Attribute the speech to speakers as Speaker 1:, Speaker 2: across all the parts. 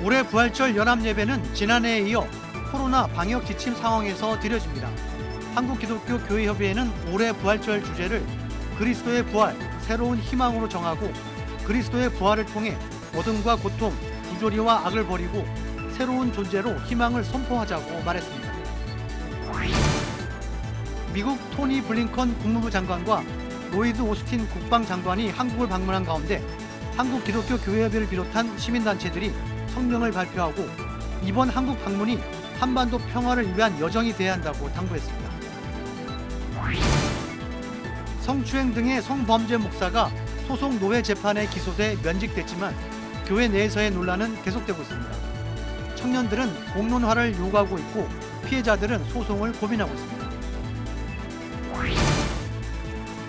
Speaker 1: 올해 부활절 연합예배는 지난해에 이어 코로나 방역 지침 상황에서 드려집니다. 한국기독교교회협의회는 올해 부활절 주제를 그리스도의 부활, 새로운 희망으로 정하고 그리스도의 부활을 통해 어둠과 고통, 부조리와 악을 버리고 새로운 존재로 희망을 선포하자고 말했습니다. 미국 토니 블링컨 국무부 장관과 로이드 오스틴 국방장관이 한국을 방문한 가운데 한국기독교교회협의회를 비롯한 시민단체들이 성명을 발표하고 이번 한국 방문이 한반도 평화를 위한 여정이 돼야 한다고 당부했습니다. 성추행 등의 성범죄 목사가 소속 노회 재판에 기소돼 면직됐지만 교회 내에서의 논란은 계속되고 있습니다. 청년들은 공론화를 요구하고 있고 피해자들은 소송을 고민하고 있습니다.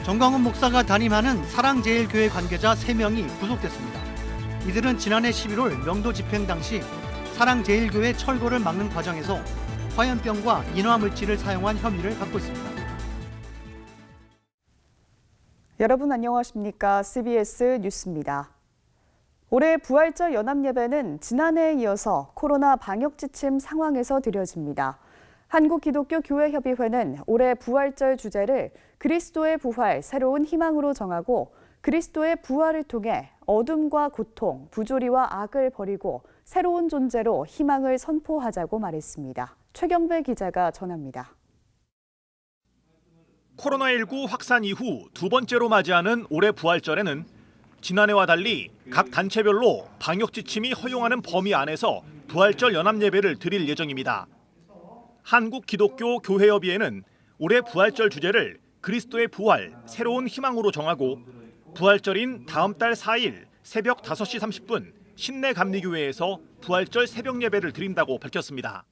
Speaker 1: 정광훈 목사가 담임하는 사랑제일교회 관계자 3명이 구속됐습니다. 이들은 지난해 11월 명도 집행 당시 사랑제일교회 철거를 막는 과정에서 화염병과 인화물질을 사용한 혐의를 받고 있습니다.
Speaker 2: 여러분 안녕하십니까? CBS 뉴스입니다. 올해 부활절 연합예배는 지난해에 이어서 코로나 방역 지침 상황에서 드려집니다. 한국기독교교회협의회는 올해 부활절 주제를 그리스도의 부활, 새로운 희망으로 정하고 그리스도의 부활을 통해 어둠과 고통, 부조리와 악을 버리고 새로운 존재로 희망을 선포하자고 말했습니다. 최경배 기자가 전합니다.
Speaker 3: 코로나19 확산 이후 두 번째로 맞이하는 올해 부활절에는 지난해와 달리 각 단체별로 방역 지침이 허용하는 범위 안에서 부활절 연합예배를 드릴 예정입니다. 한국기독교교회협의회는 올해 부활절 주제를 그리스도의 부활, 새로운 희망으로 정하고 부활절인 다음 달 4일 새벽 5시 30분 신내 감리교회에서 부활절 새벽 예배를 드린다고 밝혔습니다.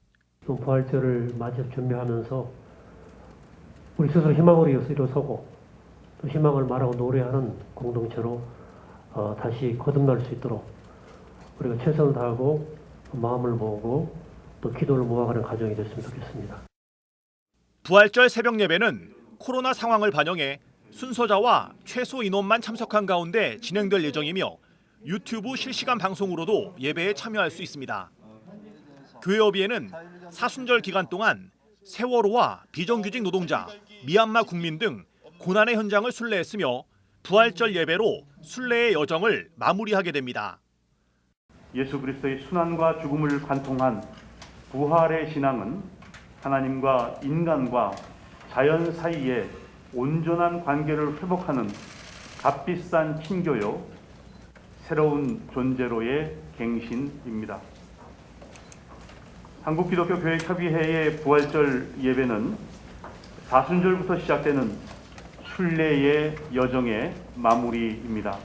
Speaker 4: 부활절을 맞이 준비하면서 우리 스스로 희망으로 일어서고 또 희망을 말하고 노래하는 공동체로 다시 거듭날 수 있도록 우리가 최선을 다하고 마음을 모으고 또 기도를 모아가는 과정이 됐으면 좋겠습니다.
Speaker 3: 부활절 새벽 예배는 코로나 상황을 반영해 순서자와 최소 인원만 참석한 가운데 진행될 예정이며 유튜브 실시간 방송으로도 예배에 참여할 수 있습니다. 교회협의회는 사순절 기간 동안 세월호와 비정규직 노동자, 미얀마 국민 등 고난의 현장을 순례했으며 부활절 예배로 순례의 여정을 마무리하게 됩니다.
Speaker 5: 예수 그리스도의 순환과 죽음을 관통한 부활의 신앙은 하나님과 인간과 자연 사이에 온전한 관계를 회복하는 값비싼 친교요, 새로운 존재로의 갱신입니다. 한국기독교교회협의회의 부활절 예배는 사순절부터 시작되는 순례의 여정의 마무리입니다.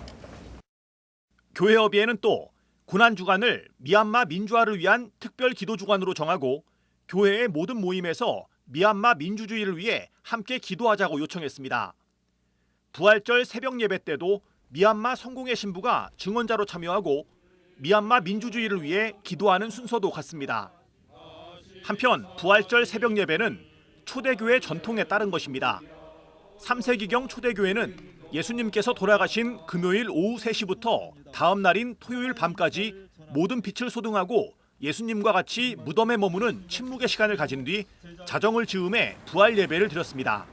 Speaker 3: 교회협의회는 또 고난 주간을 미얀마 민주화를 위한 특별 기도 주간으로 정하고 교회의 모든 모임에서 미얀마 민주주의를 위해 함께 기도하자고 요청했습니다. 부활절 새벽 예배 때도 미얀마 성공회 신부가 증언자로 참여하고 미얀마 민주주의를 위해 기도하는 순서도 같습니다. 한편 부활절 새벽 예배는 초대교회 전통에 따른 것입니다. 3세기경 초대교회는 예수님께서 돌아가신 금요일 오후 3시부터 다음 날인 토요일 밤까지 모든 빛을 소등하고 예수님과 같이 무덤에 머무는 침묵의 시간을 가진 뒤 자정을 즈음해 부활 예배를 드렸습니다.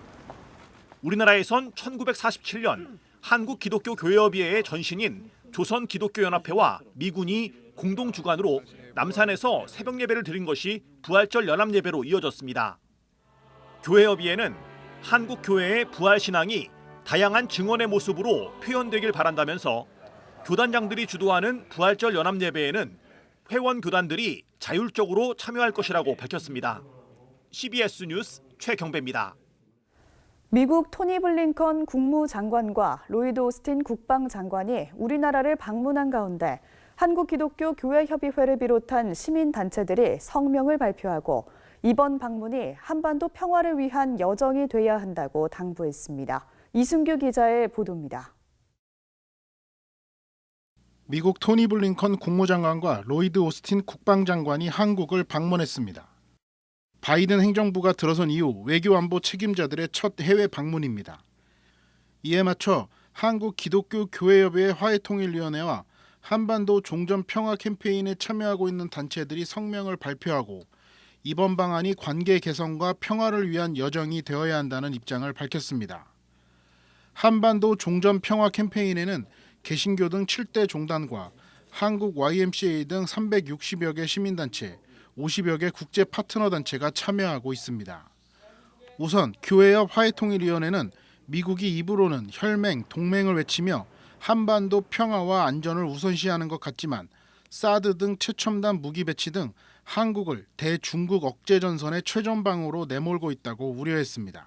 Speaker 3: 우리나라에선 1947년 한국기독교교회협의회의 전신인 조선기독교연합회와 미군이 공동 주관으로 남산에서 새벽 예배를 드린 것이 부활절 연합 예배로 이어졌습니다. 교회협의회는 한국 교회의 부활 신앙이 다양한 증언의 모습으로 표현되길 바란다면서 교단장들이 주도하는 부활절 연합 예배에는 회원 교단들이 자율적으로 참여할 것이라고 밝혔습니다. CBS 뉴스 최경배입니다.
Speaker 2: 미국 토니 블링컨 국무장관과 로이드 오스틴 국방장관이 우리나라를 방문한 가운데 한국기독교교회협의회를 비롯한 시민단체들이 성명을 발표하고 이번 방문이 한반도 평화를 위한 여정이 돼야 한다고 당부했습니다. 이승규 기자의 보도입니다.
Speaker 6: 미국 토니 블링컨 국무장관과 로이드 오스틴 국방장관이 한국을 방문했습니다. 바이든 행정부가 들어선 이후 외교안보 책임자들의 첫 해외 방문입니다. 이에 맞춰 한국기독교교회협의회 화해통일위원회와 한반도 종전 평화 캠페인에 참여하고 있는 단체들이 성명을 발표하고 이번 방안이 관계 개선과 평화를 위한 여정이 되어야 한다는 입장을 밝혔습니다. 한반도 종전 평화 캠페인에는 개신교 등 7대 종단과 한국 YMCA 등 360여 개 시민단체, 50여 개 국제 파트너 단체가 참여하고 있습니다. 우선 교회협 화해통일위원회는 미국이 입으로는 혈맹, 동맹을 외치며 한반도 평화와 안전을 우선시하는 것 같지만 사드 등 최첨단 무기 배치 등 한국을 대중국 억제 전선의 최전방으로 내몰고 있다고 우려했습니다.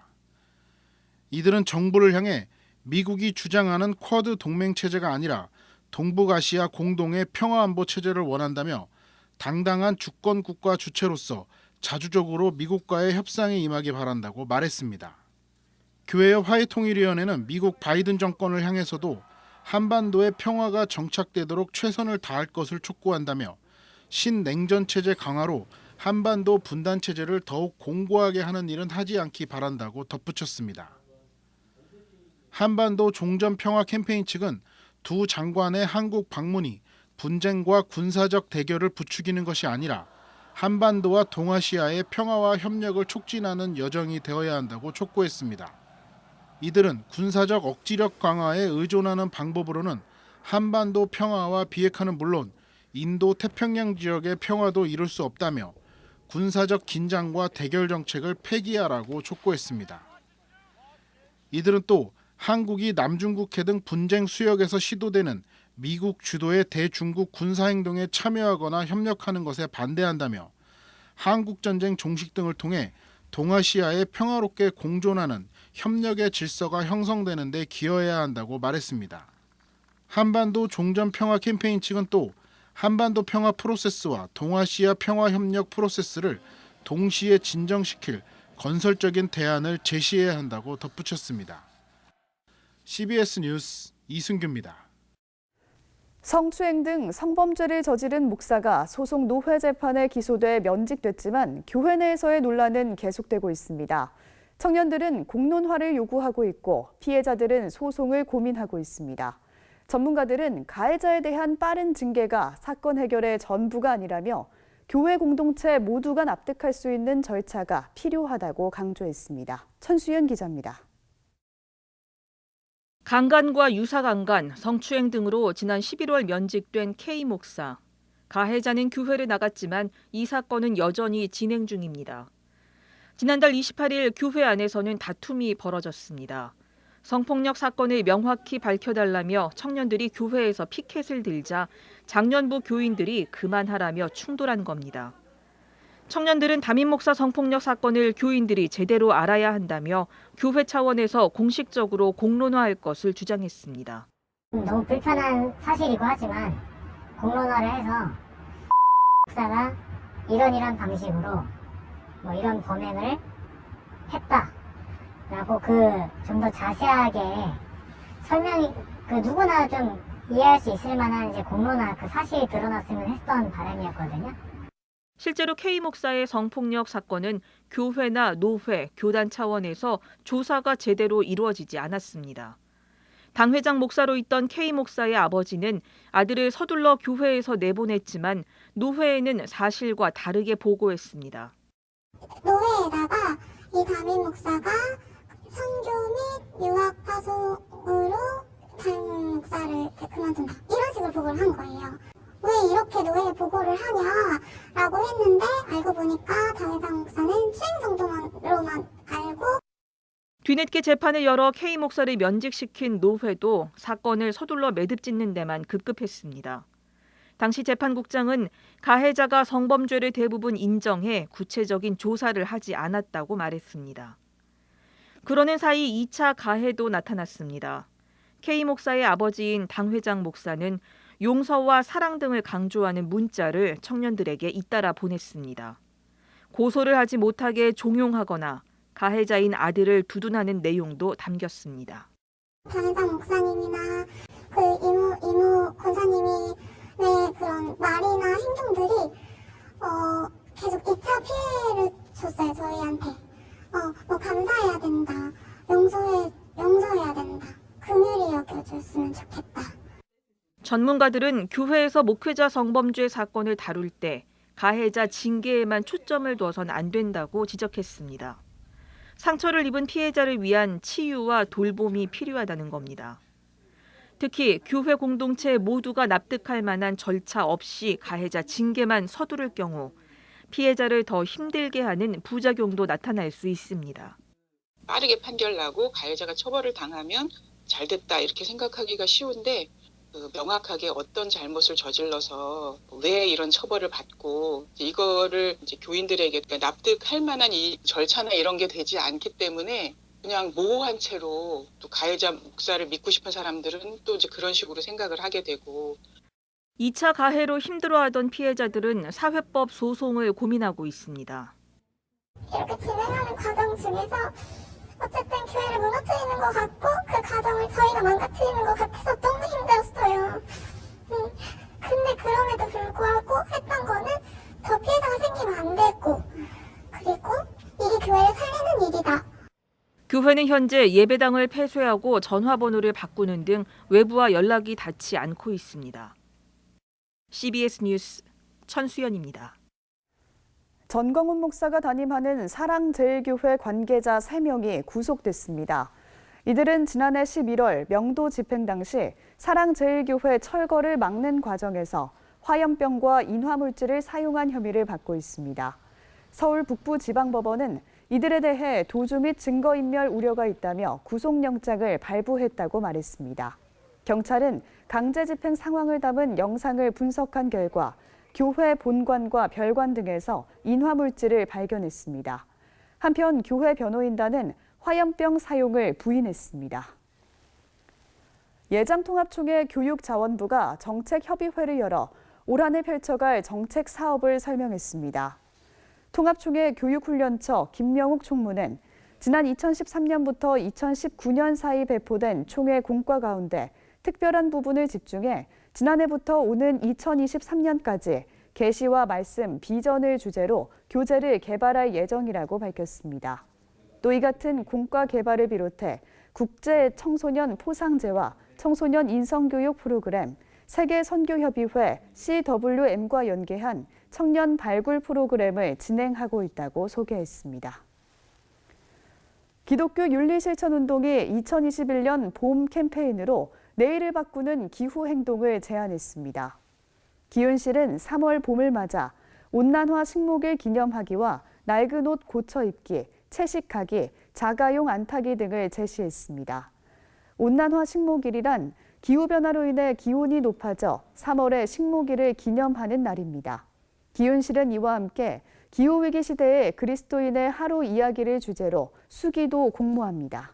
Speaker 6: 이들은 정부를 향해 미국이 주장하는 쿼드 동맹 체제가 아니라 동북아시아 공동의 평화안보 체제를 원한다며 당당한 주권 국가 주체로서 자주적으로 미국과의 협상에 임하기 바란다고 말했습니다. 교회협 화해통일위원회는 미국 바이든 정권을 향해서도 한반도의 평화가 정착되도록 최선을 다할 것을 촉구한다며 신냉전 체제 강화로 한반도 분단 체제를 더욱 공고하게 하는 일은 하지 않기 바란다고 덧붙였습니다. 한반도 종전 평화 캠페인 측은 두 장관의 한국 방문이 분쟁과 군사적 대결을 부추기는 것이 아니라 한반도와 동아시아의 평화와 협력을 촉진하는 여정이 되어야 한다고 촉구했습니다. 이들은 군사적 억지력 강화에 의존하는 방법으로는 한반도 평화와 비핵화는 물론 인도 태평양 지역의 평화도 이룰 수 없다며 군사적 긴장과 대결 정책을 폐기하라고 촉구했습니다. 이들은 또 한국이 남중국해 등 분쟁 수역에서 시도되는 미국 주도의 대중국 군사행동에 참여하거나 협력하는 것에 반대한다며 한국전쟁 종식 등을 통해 동아시아에 평화롭게 공존하는 협력의 질서가 형성되는 데 기여해야 한다고 말했습니다. 한반도 종전 평화 캠페인 측은 또 한반도 평화 프로세스와 동아시아 평화 협력 프로세스를 동시에 진정시킬 건설적인 대안을 제시해야 한다고 덧붙였습니다. CBS 뉴스 이승규입니다.
Speaker 2: 성추행 등 성범죄를 저지른 목사가 소속 노회 재판에 기소돼 면직됐지만 교회 내에서의 논란은 계속되고 있습니다. 청년들은 공론화를 요구하고 있고 피해자들은 소송을 고민하고 있습니다. 전문가들은 가해자에 대한 빠른 징계가 사건 해결의 전부가 아니라며 교회 공동체 모두가 납득할 수 있는 절차가 필요하다고 강조했습니다. 천수연 기자입니다.
Speaker 7: 강간과 유사강간, 성추행 등으로 지난 11월 면직된 K 목사. 가해자는 교회를 나갔지만 이 사건은 여전히 진행 중입니다. 지난달 28일 교회 안에서는 다툼이 벌어졌습니다. 성폭력 사건을 명확히 밝혀달라며 청년들이 교회에서 피켓을 들자 장년부 교인들이 그만하라며 충돌한 겁니다. 청년들은 담임 목사 성폭력 사건을 교인들이 제대로 알아야 한다며 교회 차원에서 공식적으로 공론화할 것을 주장했습니다.
Speaker 8: 너무 불편한 사실이고 하지만 공론화를 해서 목사가 이런 방식으로 이런 범행을 했다라고 좀 더 자세하게 설명이 누구나 좀 이해할 수 있을 만한 이제 공론화 사실이 드러났으면 했던 바람이었거든요.
Speaker 7: 실제로 K 목사의 성폭력 사건은 교회나 노회, 교단 차원에서 조사가 제대로 이루어지지 않았습니다. 당회장 목사로 있던 K 목사의 아버지는 아들을 서둘러 교회에서 내보냈지만 노회에는 사실과 다르게 보고했습니다.
Speaker 9: 노회에다가 이 담임 목사가 선교 및 유학 파송으로 담임 목사를 그만둔다. 이런 식으로 보고를 한 거예요. 왜 이렇게 노회에 보고를 하냐라고 했는데 알고 보니까 당회장 목사는 수행 정도로만 알고
Speaker 7: 뒤늦게 재판을 열어 K 목사를 면직시킨 노회도 사건을 서둘러 매듭짓는 데만 급급했습니다. 당시 재판국장은 가해자가 성범죄를 대부분 인정해 구체적인 조사를 하지 않았다고 말했습니다. 그러는 사이 2차 가해도 나타났습니다. K 목사의 아버지인 당회장 목사는 용서와 사랑 등을 강조하는 문자를 청년들에게 잇따라 보냈습니다. 고소를 하지 못하게 종용하거나 가해자인 아들을 두둔하는 내용도 담겼습니다.
Speaker 9: 당회장 목사님이나 이모 권사님이 그런 말이나 행동들이 계속 2차 피해를 줬어요. 저희한테. 감사해야 된다. 용서해야 된다. 긍휼히 여겨줬으면 좋겠다.
Speaker 7: 전문가들은 교회에서 목회자 성범죄 사건을 다룰 때 가해자 징계에만 초점을 둬선 안 된다고 지적했습니다. 상처를 입은 피해자를 위한 치유와 돌봄이 필요하다는 겁니다. 특히 교회 공동체 모두가 납득할 만한 절차 없이 가해자 징계만 서두를 경우 피해자를 더 힘들게 하는 부작용도 나타날 수 있습니다.
Speaker 10: 빠르게 판결나고 가해자가 처벌을 당하면 잘 됐다 이렇게 생각하기가 쉬운데 명확하게 어떤 잘못을 저질러서 왜 이런 처벌을 받고 이거를 이제 교인들에게 납득할 만한 이 절차나 이런 게 되지 않기 때문에 그냥 모호한 채로 또 가해자 목사를 믿고 싶은 사람들은 또 이제 그런 식으로 생각을 하게 되고
Speaker 7: 2차 가해로 힘들어하던 피해자들은 사회법 소송을 고민하고 있습니다.
Speaker 9: 이렇게 진행하는 과정 중에서 어쨌든 교회를 무너뜨리는 것 같고 그 과정을 저희가 망가뜨리는 것 같아서 너무 힘들었어요. 근데 그럼에도 불구하고 했던 거는 더 피해자가 생기면 안 되고 그리고 이게 교회를 살리는 일이다.
Speaker 7: 교회는 현재 예배당을 폐쇄하고 전화번호를 바꾸는 등 외부와 연락이 닿지 않고 있습니다. CBS 뉴스 천수연입니다.
Speaker 2: 전광훈 목사가 담임하는 사랑제일교회 관계자 3명이 구속됐습니다. 이들은 지난해 11월 명도 집행 당시 사랑제일교회 철거를 막는 과정에서 화염병과 인화물질을 사용한 혐의를 받고 있습니다. 서울 북부지방법원은 이들에 대해 도주 및 증거인멸 우려가 있다며 구속영장을 발부했다고 말했습니다. 경찰은 강제 집행 상황을 담은 영상을 분석한 결과 교회 본관과 별관 등에서 인화물질을 발견했습니다. 한편 교회 변호인단은 화염병 사용을 부인했습니다. 예장통합총회 교육자원부가 정책협의회를 열어 올 한 해 펼쳐갈 정책 사업을 설명했습니다. 통합총회 교육훈련처 김명욱 총무는 지난 2013년부터 2019년 사이 배포된 총회 공과 가운데 특별한 부분을 집중해 지난해부터 오는 2023년까지 계시와 말씀, 비전을 주제로 교재를 개발할 예정이라고 밝혔습니다. 또 이 같은 공과 개발을 비롯해 국제 청소년 포상제와 청소년 인성교육 프로그램, 세계선교협의회 CWM과 연계한 청년 발굴 프로그램을 진행하고 있다고 소개했습니다. 기독교 윤리실천운동이 2021년 봄 캠페인으로 내일을 바꾸는 기후행동을 제안했습니다. 기윤실은 3월 봄을 맞아 온난화 식목일 기념하기와 낡은 옷 고쳐 입기, 채식하기, 자가용 안 타기 등을 제시했습니다. 온난화 식목일이란 기후변화로 인해 기온이 높아져 3월에 식목일을 기념하는 날입니다. 기윤실은 이와 함께 기후위기 시대의 그리스도인의 하루 이야기를 주제로 수기도 공모합니다.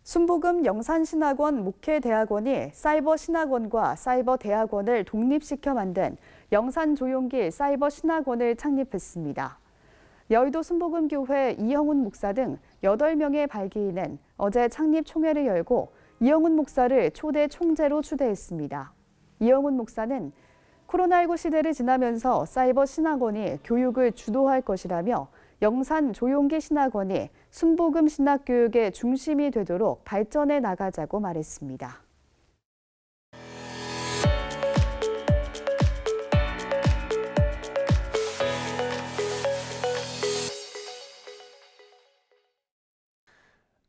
Speaker 2: 순복음 영산신학원 목회대학원이 사이버신학원과 사이버대학원을 독립시켜 만든 영산조용기 사이버신학원을 창립했습니다. 여의도 순복음교회 이영훈 목사 등 8명의 발기인은 어제 창립 총회를 열고 이영훈 목사를 초대 총재로 추대했습니다. 이영훈 목사는 코로나19 시대를 지나면서 사이버 신학원이 교육을 주도할 것이라며 영산 조용기 신학원이 순복음 신학 교육의 중심이 되도록 발전해 나가자고 말했습니다.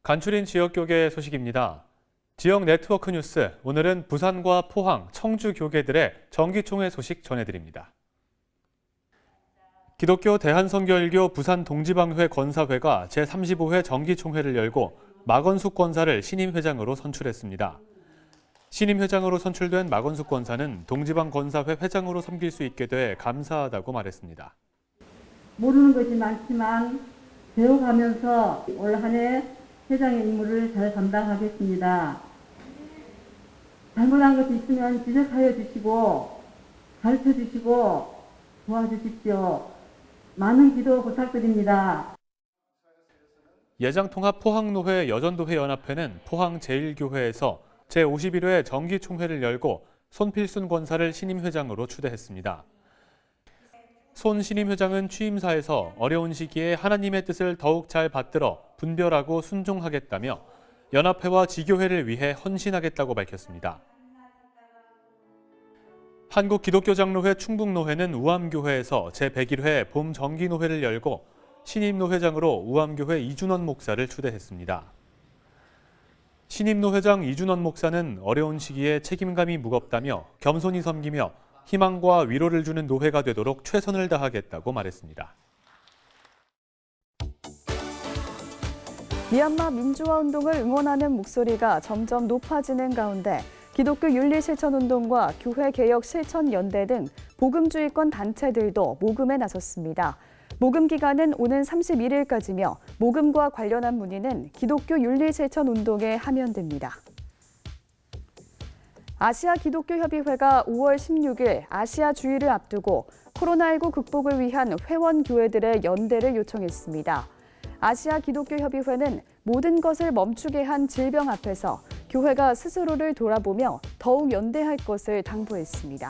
Speaker 11: 간추린 지역교계 소식입니다. 지역 네트워크 뉴스, 오늘은 부산과 포항, 청주 교계들의 정기총회 소식 전해드립니다. 기독교 대한선교일교 부산동지방회 권사회가 제35회 정기총회를 열고 마건숙 권사를 신임 회장으로 선출했습니다. 신임 회장으로 선출된 마건숙 권사는 동지방 권사회 회장으로 섬길 수 있게 돼 감사하다고 말했습니다.
Speaker 12: 모르는 것이 많지만 배워가면서 올 한 해 회장의 임무를 잘 감당하겠습니다. 잘못한 것이 있으면 지적하여 주시고 가르쳐 주시고 도와주십시오. 많은 기도 부탁드립니다.
Speaker 11: 예장통합 포항노회 여전도회 연합회는 포항제일교회에서 제51회 정기총회를 열고 손필순 권사를 신임 회장으로 추대했습니다. 손 신임 회장은 취임사에서 어려운 시기에 하나님의 뜻을 더욱 잘 받들어 분별하고 순종하겠다며 연합회와 지교회를 위해 헌신하겠다고 밝혔습니다. 한국기독교장로회 충북노회는 우암교회에서 제101회 봄 정기노회를 열고 신임노회장으로 우암교회 이준원 목사를 추대했습니다. 신임노회장 이준원 목사는 어려운 시기에 책임감이 무겁다며 겸손히 섬기며 희망과 위로를 주는 노회가 되도록 최선을 다하겠다고 말했습니다.
Speaker 2: 미얀마 민주화 운동을 응원하는 목소리가 점점 높아지는 가운데 기독교 윤리실천운동과 교회개혁실천연대 등 복음주의권 단체들도 모금에 나섰습니다. 모금 기간은 오는 31일까지며 모금과 관련한 문의는 기독교 윤리실천운동에 하면됩니다. 아시아 기독교협의회가 5월 16일 아시아 주일을 앞두고 코로나19 극복을 위한 회원교회들의 연대를 요청했습니다. 아시아 기독교협의회는 모든 것을 멈추게 한 질병 앞에서 교회가 스스로를 돌아보며 더욱 연대할 것을 당부했습니다.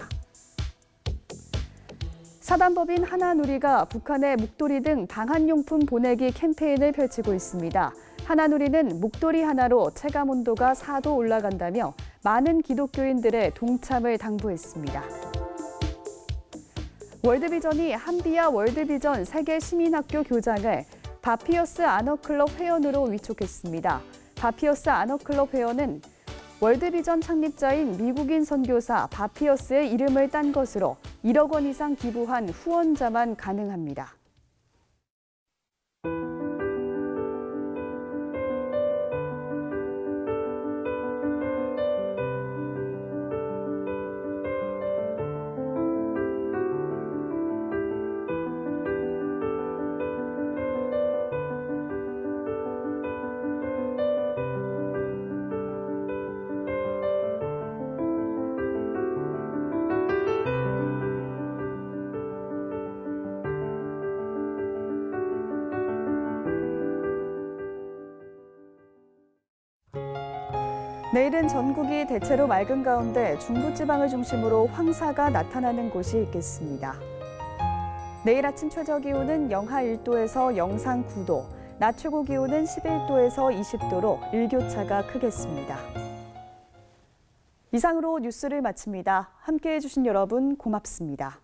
Speaker 2: 사단법인 하나누리가 북한에 목도리 등 방한용품 보내기 캠페인을 펼치고 있습니다. 하나누리는 목도리 하나로 체감 온도가 4도 올라간다며 많은 기독교인들의 동참을 당부했습니다. 월드비전이 한비아 월드비전 세계시민학교 교장을 바피어스 아너클럽 회원으로 위촉했습니다. 바피어스 아너클럽 회원은 월드비전 창립자인 미국인 선교사 바피어스의 이름을 딴 것으로 1억 원 이상 기부한 후원자만 가능합니다. 내일은 전국이 대체로 맑은 가운데 중부지방을 중심으로 황사가 나타나는 곳이 있겠습니다. 내일 아침 최저기온은 영하 1도에서 영상 9도, 낮 최고 기온은 11도에서 20도로 일교차가 크겠습니다. 이상으로 뉴스를 마칩니다. 함께해 주신 여러분 고맙습니다.